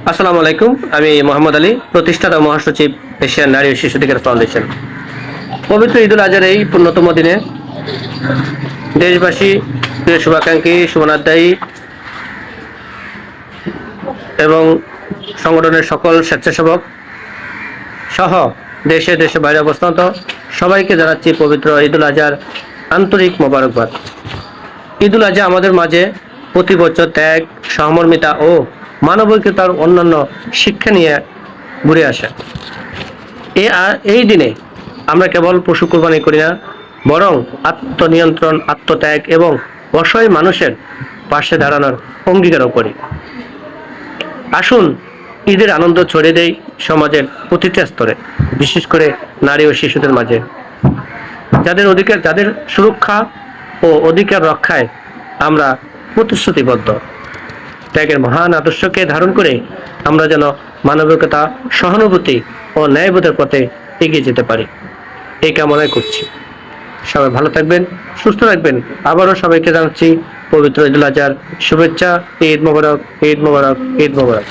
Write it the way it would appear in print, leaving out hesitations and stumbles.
আসসালামু আলাইকুম। আমি মোহাম্মদ আলী, প্রতিষ্ঠাতা মহাসচিব এশিয়ান নারী ও শিশু অধিকার ফাউন্ডেশন। পবিত্র ঈদুল আজহার এই পূর্ণতম দিনে দেশবাসী, প্রিয় শুভাকাঙ্ক্ষী, শুভনাধ্যায়ী এবং সংগঠনের সকল স্বেচ্ছাসেবক সহ দেশে দেশে বাইরে অবস্থানত সবাইকে জানাচ্ছি পবিত্র ঈদুল আজহার আন্তরিক মোবারকবাদ। ঈদুল আজহা আমাদের মাঝে প্রতি বছর ত্যাগ, সহমর্মিতা ও মানবিকতার অন্যান্য শিক্ষা নিয়ে ঘুরে আসে। এই দিনে আমরা কেবল পশু কোরবানি করি না, বরং আত্মনিয়ন্ত্রণ, আত্মত্যাগ এবং অসহায় মানুষের পাশে দাঁড়ানোর অঙ্গীকারও করি। আসুন ঈদের আনন্দ ছড়িয়ে দেই সমাজের প্রতিটা স্তরে, বিশেষ করে নারী ও শিশুদের মাঝে, যাদের সুরক্ষা ও অধিকার রক্ষায় আমরা প্রতিশ্রুতিবদ্ধ। ত্যাগের মহান আদর্শকে ধারণ করে আমরা যেন মানবিকতা, সহানুভূতি ও ন্যায়বোধের পথে এগিয়ে যেতে পারি, এই কামনাই করছি। সবাই ভালো থাকবেন, সুস্থ থাকবেন। আবারও সবাইকে জানাচ্ছি পবিত্র ঈদুল আজহার শুভেচ্ছা। ঈদ মোবারক, ঈদ মোবারক, ঈদ মোবারক।